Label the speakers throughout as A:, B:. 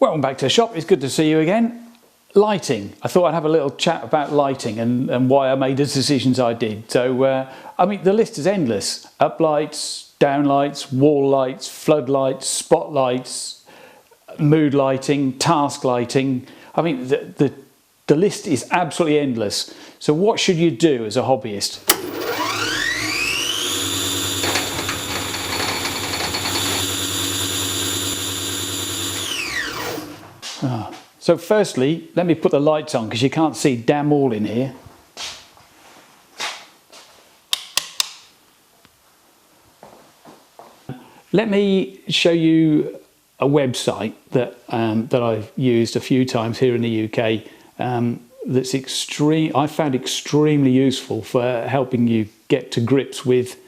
A: Welcome back to the shop. It's good to see you again. Lighting. I thought I'd have a little chat about lighting and why I made the decisions I did. So, I mean, the list is endless. Up lights, down lights, wall lights, floodlights, spotlights, mood lighting, task lighting. I mean, the list is absolutely endless. So what should you do as a hobbyist? So firstly, let me put the lights on because you can't see damn all in here. Let me show you a website that I've used a few times here in the UK. That's I found extremely useful for helping you get to grips with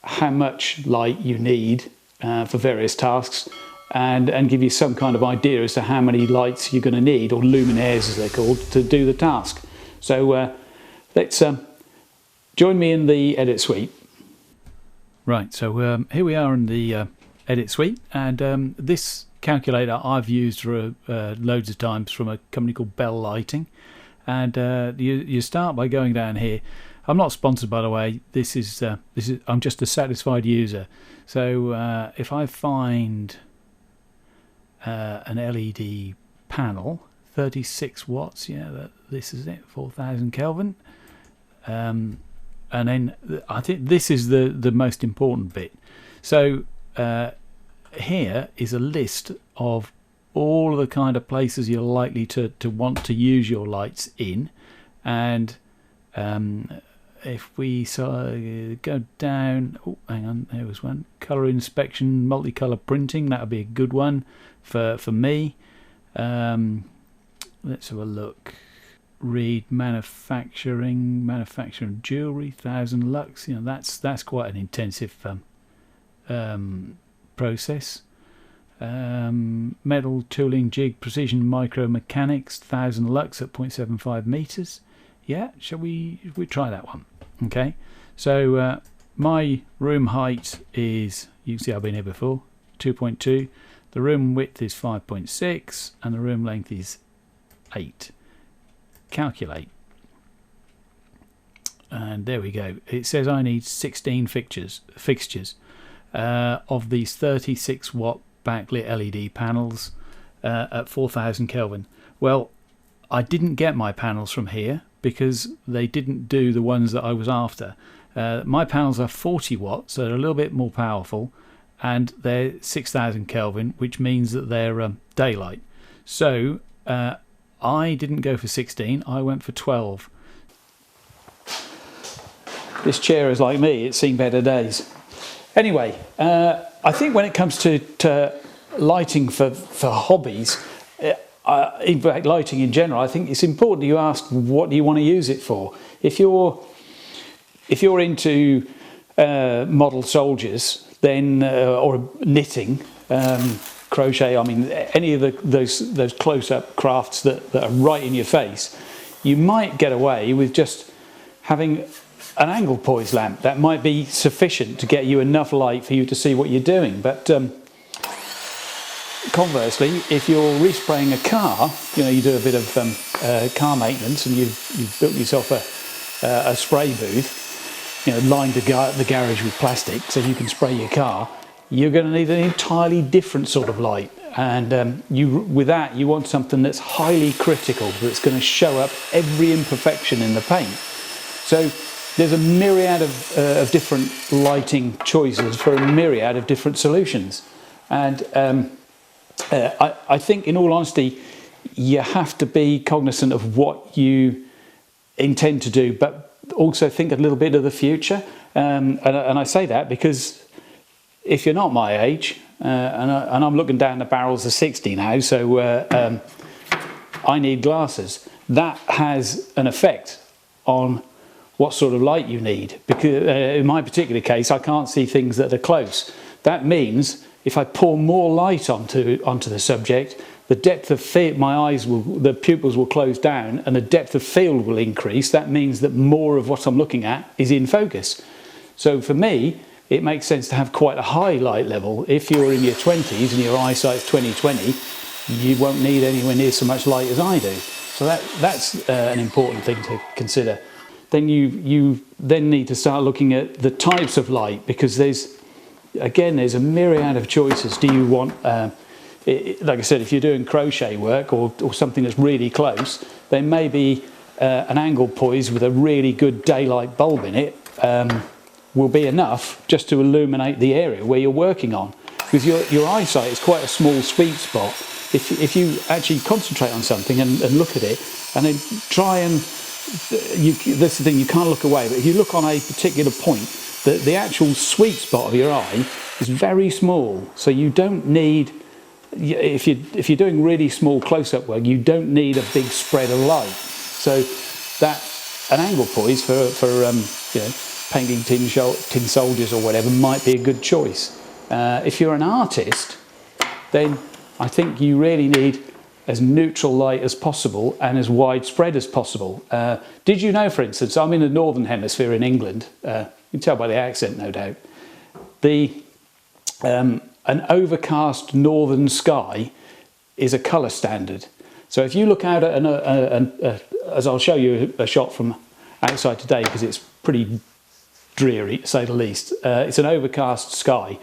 A: how much light you need for various tasks. And give you some kind of idea as to how many lights you're going to need, or luminaires as they're called, to do the task. So let's join me in the edit suite. Right, so here we are in the edit suite, and this calculator I've used for loads of times from a company called Bell Lighting. And you start by going down here. I'm not sponsored, by the way. This is I'm just a satisfied user. So if I find an LED panel, 36 watts, yeah, this is it, 4000 Kelvin. And then I think this is the most important bit. So here is a list of all of the kind of places you're likely to want to use your lights in. And if we go down, oh, hang on, there was one, color inspection, multicolor printing, that would be a good one for me. Let's have a look. Read manufacturing jewelry, 1000 lux. You know, that's quite an intensive process. Metal tooling, jig, precision micro mechanics, 1000 lux at 0.75 meters. Yeah, shall we try that one? Okay, so my room height is, you can see I've been here before, 2.2. The room width is 5.6 and the room length is 8. Calculate. And there we go. It says I need 16 fixtures of these 36 watt backlit LED panels at 4000 Kelvin. Well, I didn't get my panels from here because they didn't do the ones that I was after. My panels are 40 watts, so they're a little bit more powerful, and they're 6000 Kelvin, which means that they're daylight. So I didn't go for 16, I went for 12. This chair is like me, it's seen better days. Anyway, I think when it comes to lighting for hobbies, in fact lighting in general, I think it's important you ask what do you want to use it for. If you're into model soldiers, then or knitting, crochet, I mean any of those close-up crafts that are right in your face, you might get away with just having an angle poise lamp. That might be sufficient to get you enough light for you to see what you're doing. But conversely, if you're respraying a car, you know, you do a bit of car maintenance and you've built yourself a spray booth, you know, lined the garage with plastic so you can spray your car, you're going to need an entirely different sort of light. And with that, you want something that's highly critical, that's going to show up every imperfection in the paint. So there's a myriad of different lighting choices for a myriad of different solutions. And I think, in all honesty, you have to be cognizant of what you intend to do, but also think a little bit of the future. And I say that because if you're not my age, and I'm looking down the barrels of 60 now, so I need glasses. That has an effect on what sort of light you need, because in my particular case I can't see things that are close. That means if I pour more light onto the subject, the depth of field, the pupils will close down and the depth of field will increase. That means that more of what I'm looking at is in focus. So for me, it makes sense to have quite a high light level. If you're in your 20s and your eyesight's 20/20, you won't need anywhere near so much light as I do. So that's an important thing to consider. Then you then need to start looking at the types of light, because there's a myriad of choices. Do you want, like I said, if you're doing crochet work or something that's really close, then maybe an angled poise with a really good daylight bulb in it will be enough just to illuminate the area where you're working on. Because your eyesight is quite a small sweet spot. If you actually concentrate on something and look at it, and then try and, this is the thing, you can't look away, but if you look on a particular point, the actual sweet spot of your eye is very small. So you don't need, if you're doing really small close-up work, you don't need a big spread of light. So that an angle poise for you know, painting tin soldiers or whatever might be a good choice. If you're an artist, then I think you really need as neutral light as possible and as widespread as possible. Did you know, for instance, I'm in the northern hemisphere in England. You can tell by the accent, no doubt. An overcast northern sky is a colour standard. So if you look out at as I'll show you a shot from outside today, because it's pretty dreary to say the least. It's an overcast sky.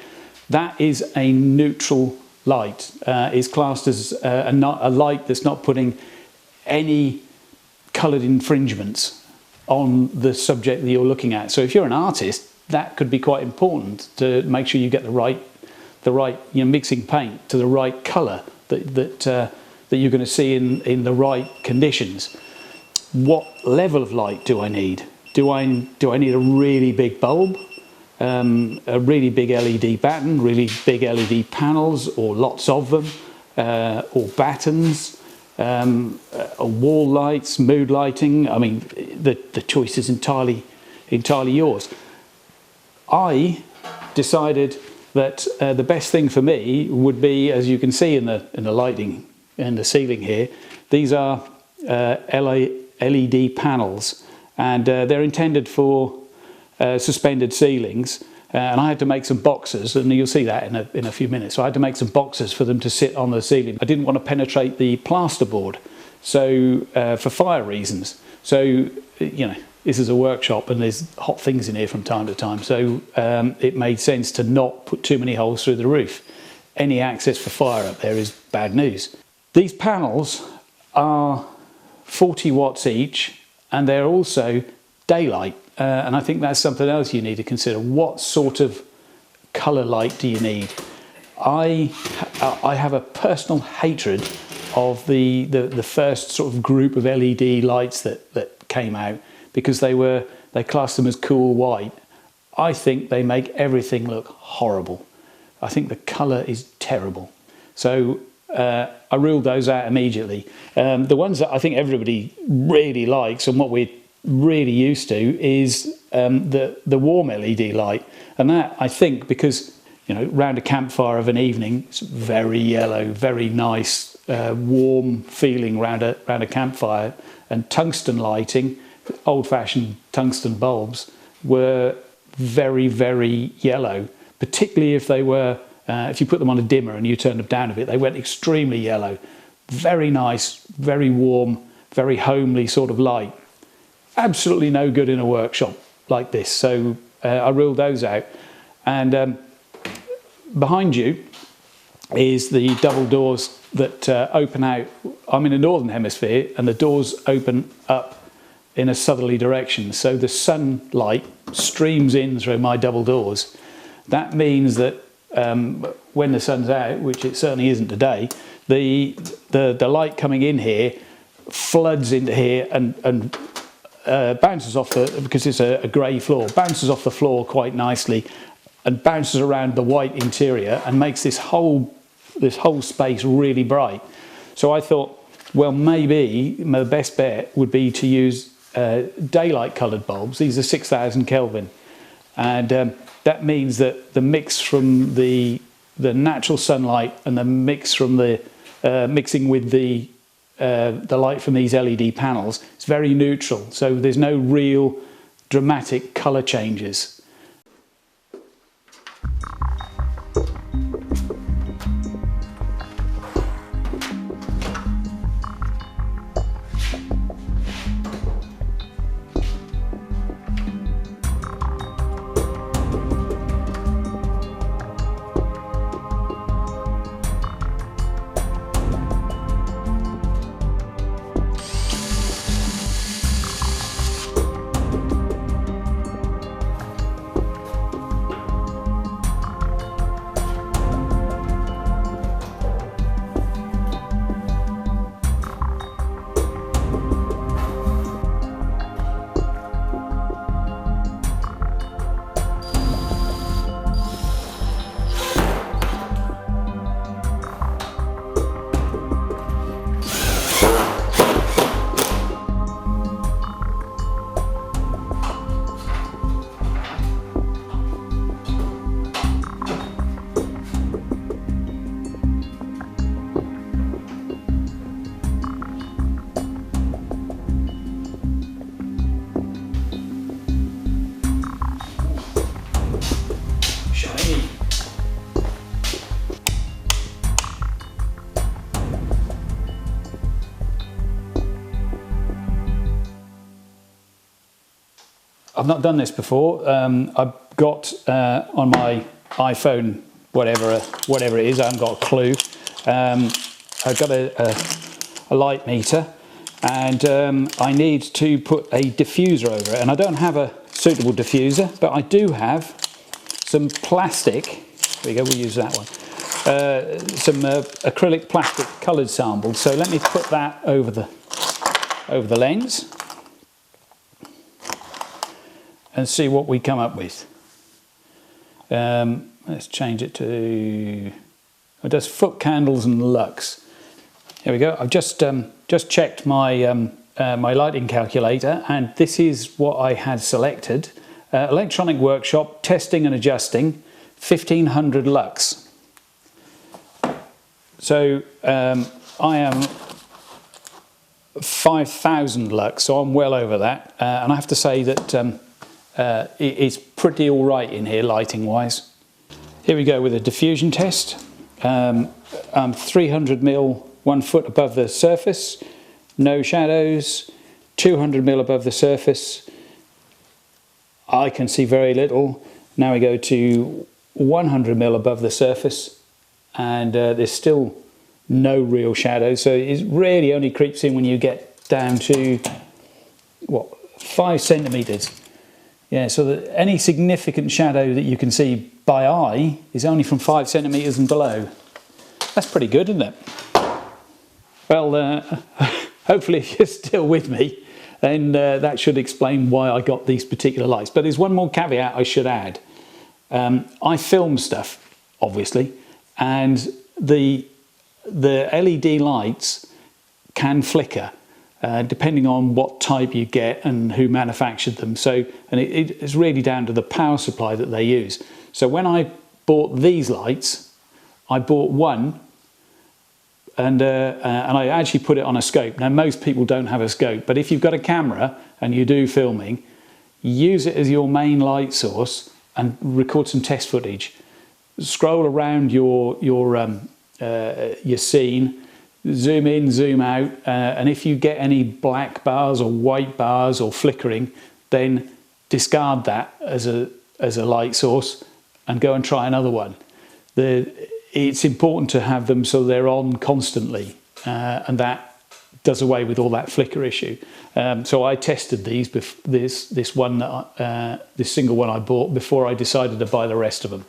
A: That is a neutral light. Is classed as a light that's not putting any coloured infringements on the subject that you're looking at. So if you're an artist, that could be quite important to make sure you get the right you know, mixing paint to the right colour that you're going to see in the right conditions. What level of light do I need? Do I need a really big bulb, a really big LED batten, really big LED panels, or lots of them, or battens, or wall lights, mood lighting? I mean, the choice is entirely yours. I decided that the best thing for me would be, as you can see in the lighting in the ceiling here, these are LED panels, and they're intended for suspended ceilings. And I had to make some boxes, and you'll see that in a few minutes. So I had to make some boxes for them to sit on the ceiling. I didn't want to penetrate the plasterboard, so for fire reasons. So you know, this is a workshop, and there's hot things in here from time to time. So it made sense to not put too many holes through the roof. Any access for fire up there is bad news. These panels are 40 watts each, and they're also daylight. And I think that's something else you need to consider. What sort of colour light do you need? I have a personal hatred of the first sort of group of LED lights that came out, because they classed them as cool white. I think they make everything look horrible. I think the colour is terrible. So I ruled those out immediately. The ones that I think everybody really likes, and what we're really used to, is the warm LED light. And that, I think, because you know, round a campfire of an evening, it's very yellow, very nice, warm feeling round a campfire. And tungsten lighting, old-fashioned tungsten bulbs, were very, very yellow, particularly if they were if you put them on a dimmer and you turned them down a bit, they went extremely yellow. Very nice, very warm, very homely sort of light. Absolutely no good in a workshop like this. So I ruled those out. And behind you is the double doors that open out. I'm in the northern hemisphere, and the doors open up in a southerly direction. So the sunlight streams in through my double doors. That means that when the sun's out, which it certainly isn't today, the light coming in here floods into here and bounces off because it's a grey floor, bounces off the floor quite nicely and bounces around the white interior and makes this whole space really bright. So I thought, well, maybe my best bet would be to use daylight coloured bulbs. These are 6,000 Kelvin, and that means that the mix from the natural sunlight and the mix from the mixing with the light from these LED panels, it's very neutral. So there's no real dramatic colour changes. I've not done this before. I've got on my iPhone, whatever it is, I haven't got a clue. I've got a light meter, and I need to put a diffuser over it. And I don't have a suitable diffuser, but I do have some plastic. There we go, we'll use that one. Some acrylic plastic coloured samples. So let me put that over the lens and see what we come up with. Let's change it to, it does foot candles and lux. Here we go. I've just checked my my lighting calculator, and this is what I had selected. Electronic workshop, testing and adjusting, 1500 lux. So I am 5000 lux, so I'm well over that, and I have to say that it's pretty all right in here lighting wise. Here we go with a diffusion test. 300 mil 1 foot above the surface, no shadows. 200 mil above the surface, I can see very little. Now we go to 100 mil above the surface, and there's still no real shadow. So it really only creeps in when you get down to what, 5 centimeters. Yeah, so that any significant shadow that you can see by eye is only from 5 centimeters and below. That's pretty good, isn't it? Well, hopefully if you're still with me, then that should explain why I got these particular lights. But there's one more caveat I should add. I film stuff, obviously, and the LED lights can flicker depending on what type you get and who manufactured them. So, and it's really down to the power supply that they use. So when I bought these lights, I bought one, and I actually put it on a scope. Now most people don't have a scope, but if you've got a camera and you do filming, use it as your main light source and record some test footage. Scroll around your scene, zoom in, zoom out, and if you get any black bars or white bars or flickering, then discard that as a light source and go and try another one. It's important to have them so they're on constantly, and that does away with all that flicker issue. So I tested these, this one, this single one I bought before I decided to buy the rest of them.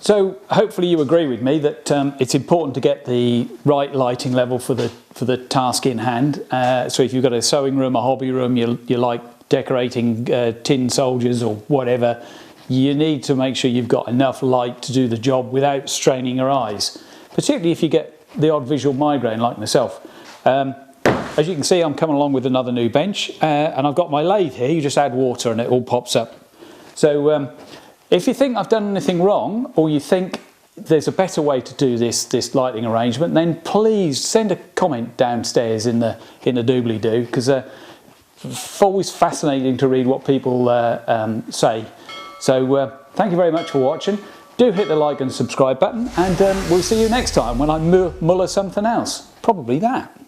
A: So hopefully you agree with me that it's important to get the right lighting level for the task in hand. So if you've got a sewing room, a hobby room, you like decorating tin soldiers or whatever, you need to make sure you've got enough light to do the job without straining your eyes, particularly if you get the odd visual migraine like myself. As you can see, I'm coming along with another new bench, and I've got my lathe here. You just add water and it all pops up. So if you think I've done anything wrong, or you think there's a better way to do this lighting arrangement, then please send a comment downstairs in the doobly-doo, because it's always fascinating to read what people say. So thank you very much for watching. Do hit the like and subscribe button, and we'll see you next time when I muller something else. Probably that.